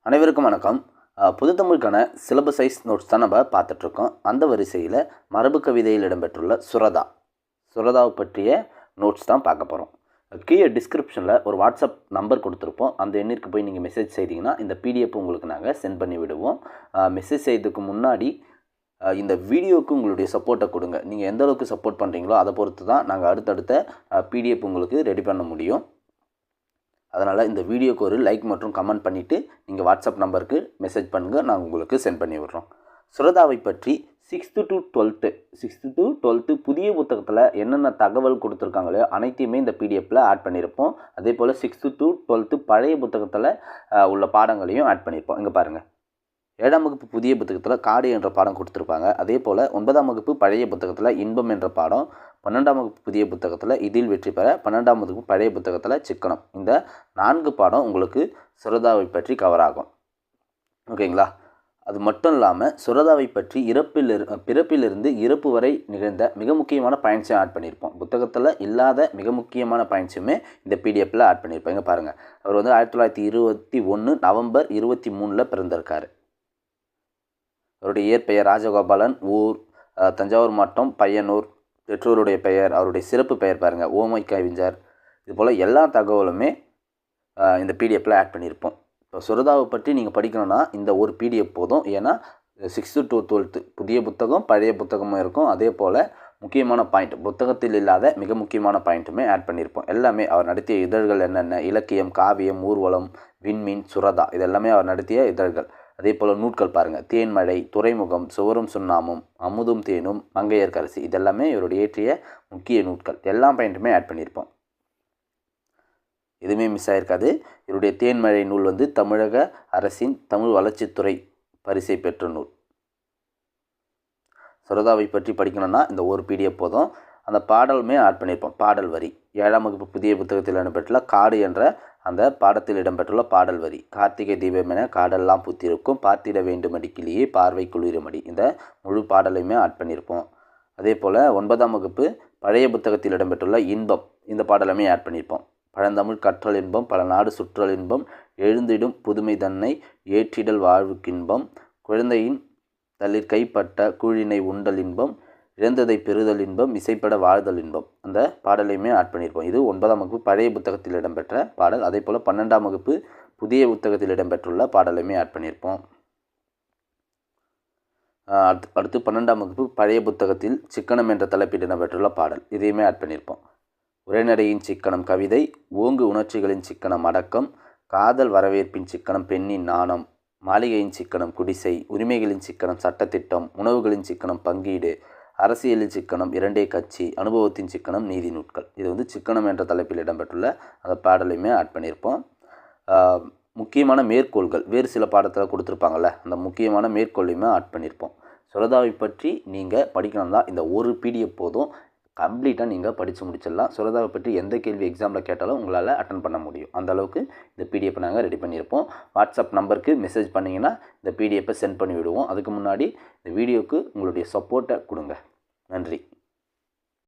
அனைவருக்கும் வணக்கம். புதுத்தமிழுக்கான சிலபஸைஸ் நோட்ஸ் தான் நம்ம பார்த்துட்ருக்கோம். அந்த வரிசையில் மரபு கவிதையில் இடம்பெற்றுள்ள சுரதாவை பற்றிய நோட்ஸ் தான் பார்க்க போகிறோம். கீழே டிஸ்கிரிப்ஷனில் ஒரு வாட்ஸ்அப் நம்பர் கொடுத்துருப்போம். அந்த எண்ணிற்கு போய் நீங்கள் மெசேஜ் செய்தீங்கன்னா இந்த பிடிஎஃப் உங்களுக்கு நாங்கள் சென்ட் பண்ணி விடுவோம். மெசேஜ் செய்யறதுக்கு முன்னாடி இந்த வீடியோவுக்கு உங்களுடைய சப்போர்ட்டை கொடுங்க. நீங்கள் எந்த அளவுக்கு சப்போர்ட் பண்ணுறீங்களோ அதை பொறுத்து தான் நாங்கள் அடுத்தடுத்த பிடிஎஃப் உங்களுக்கு ரெடி பண்ண முடியும். அதனால் இந்த வீடியோக்கு ஒரு லைக் மற்றும் கமெண்ட் பண்ணிவிட்டு நீங்கள் வாட்ஸ்அப் நம்பருக்கு மெசேஜ் பண்ணுங்கள், நாங்கள் உங்களுக்கு சென்ட் பண்ணி விடுறோம். சுரதாவை பற்றி 6th to 12th புதிய புத்தகத்தில் என்னென்ன தகவல் கொடுத்துருக்காங்களோ அனைத்தையுமே இந்த பிடிஎஃப்பில் ஆட் பண்ணியிருப்போம். அதே போல் 6th to 12th பழைய புத்தகத்தில் உள்ள பாடங்களையும் ஆட் பண்ணியிருப்போம். இங்கே பாருங்கள், 7ஆம் வகுப்பு புதிய புத்தகத்தில் காடு என்ற பாடம் கொடுத்துருப்பாங்க. அதே போல் 9ஆம் வகுப்பு பழைய புத்தகத்தில் இன்பம் என்ற பாடம், 12ஆம் வகுப்பு புதிய புத்தகத்தில் இதில் வெற்றி பெற, 12ஆம் வகுப்பு பழைய புத்தகத்தில் சிக்கனம். இந்த 4 பாடம் உங்களுக்கு சுரதாவை பற்றி கவர் ஆகும். ஓகேங்களா? அது மட்டும் இல்லாமல் சுரதாவை பற்றி பிறப்பிலிருந்து இறப்பு வரை நிகழ்ந்த மிக முக்கியமான பாயிண்ட்ஸையும் ஆட் பண்ணியிருப்போம். புத்தகத்தில் இல்லாத மிக முக்கியமான பாயிண்ட்ஸுமே இந்த பிடிஎஃப்பில் ஆட் பண்ணியிருப்போம். இங்கே பாருங்கள், அவர் 1921 நவம்பர் 23 பிறந்திருக்காரு. அவருடைய இயற்பெயர் ராஜகோபாலன், ஊர் தஞ்சாவூர் மாவட்டம் பையனூர், பெற்றோருடைய பெயர், அவருடைய சிறப்பு பெயர் பாருங்கள் ஓமை கவிஞர். இதுபோல் எல்லா தகவலுமே இந்த பிடிஎஃப்பில் ஆட் பண்ணியிருப்போம். இப்போ சுரதாவை பற்றி நீங்கள் படிக்கணும்னா இந்த ஒரு பிடிஎஃப் போதும். ஏன்னா 6th to 12th புதிய புத்தகம் பழைய புத்தகமும் இருக்கும். அதே போல் முக்கியமான பாயிண்ட், புத்தகத்தில் இல்லாத மிக முக்கியமான பாயிண்ட்டுமே ஆட் பண்ணியிருப்போம். எல்லாமே அவர் நடத்திய இதழ்கள் என்னென்ன, இலக்கியம், காவியம், ஊர்வலம், விண்மீன், சுரதா, இதெல்லாமே அவர் நடத்திய இதழ்கள். அதே போல் நூட்கள் பாருங்கள், தேன்மழை, துறைமுகம், சுவரும் சுண்ணாமும், அமுதும் தேனும், மங்கையர்க்கரசி, இதெல்லாமே இவருடைய இயற்றிய முக்கிய நூட்கள். எல்லா பாயிண்ட்டுமே ஆட் பண்ணியிருப்போம். எதுவுமே மிஸ் ஆகிருக்காது. இவருடைய தேன்மழை நூல் தமிழக அரசின் தமிழ் வளர்ச்சித்துறை பரிசை பெற்ற நூல். சுரதாவை பற்றி படிக்கணும்னா இந்த ஒரு பிடிஎஃப் போதும். அந்த பாடலுமே ஆட் பண்ணியிருப்போம். பாடல் வரி 7ஆம் வகுப்பு புதிய புத்தகத்தில் இடம்பெற்றுள்ள காடு என்ற அந்த பாடத்தில் இடம்பெற்றுள்ள பாடல் வரி, கார்த்திகை தீபம் என காடெல்லாம் பூத்திருக்கும், பார்த்திட வேண்டுமடி கிளியே பார்வை குளிருமடி, இந்த முழு பாடலையுமே ஆட் பண்ணியிருப்போம். அதே போல் 9ஆம் வகுப்பு பழைய புத்தகத்தில் இடம்பெற்றுள்ள இன்பம், இந்த பாடலுமே ஆட் பண்ணியிருப்போம். பழந்தமிழ் கற்றல் இன்பம், பல நாடு சுற்றல் இன்பம், எழுந்திடும் புதுமை தன்னை ஏற்றிடல் வாழ்வுக்கின்பம், குழந்தையின் தளிர் கைப்பட்ட கூழினை உண்டல் இன்பம், இழந்ததை பெறுதல் இன்பம், இசைப்பட வாழ்தல் இன்பம், அந்த பாடலையுமே ஆட் பண்ணியிருப்போம். இது 9ஆம் வகுப்பு பழைய புத்தகத்தில் இடம்பெற்ற பாடல். அதே போல் 12ஆம் வகுப்பு புதிய புத்தகத்தில் இடம்பெற்றுள்ள பாடலையுமே ஆட் பண்ணியிருப்போம். அடுத்து 12ஆம் வகுப்பு பழைய புத்தகத்தில் சிக்கனம் என்ற தலைப்பில் இடம்பெற்றுள்ள பாடல், இதையுமே ஆட் பண்ணியிருப்போம். உரைநடையின் சிக்கனம் கவிதை, ஓங்கு உணர்ச்சிகளின் சிக்கனம் அடக்கம், காதல் வரவேற்பின் சிக்கனம் பெண்ணின் நாணம், மாளிகையின் சிக்கனம் குடிசை, உரிமைகளின் சிக்கனம் சட்டத்திட்டம், உணவுகளின் சிக்கனம் பங்கீடு, அரசியலில் சிக்கனம் இரண்டே கட்சி, அனுபவத்தின் சிக்கனம் நீதி நூட்கள். இது சிக்கனம் என்ற தலைப்பில் இடம்பெற்றுள்ள அந்த பாடலையுமே ஆட் பண்ணியிருப்போம். முக்கியமான மேற்கோள்கள் வேறு சில பாடத்தில் கொடுத்துருப்பாங்கள்ல, அந்த முக்கியமான மேற்கோளையுமே ஆட் பண்ணியிருப்போம். சுரதாவை பற்றி நீங்கள் படிக்கணும்னா இந்த ஒரு பிடிஎஃப் போதும். கம்ப்ளீட்டாக நீங்கள் படித்து முடிச்சிடலாம். சுரதாவை பற்றி எந்த கேள்வி எக்ஸாமில் கேட்டாலும் உங்களால் அட்டன் பண்ண முடியும். அந்த அளவுக்கு இந்த பிடிஎஃப் நாங்கள் ரெடி பண்ணியிருப்போம். வாட்ஸ்அப் நம்பருக்கு மெசேஜ் பண்ணிங்கன்னா இந்த பிடிஎஃப்பை சென்ட் பண்ணி விடுவோம். அதுக்கு முன்னாடி இந்த வீடியோவுக்கு உங்களுடைய சப்போர்ட்டை கொடுங்க. நன்றி.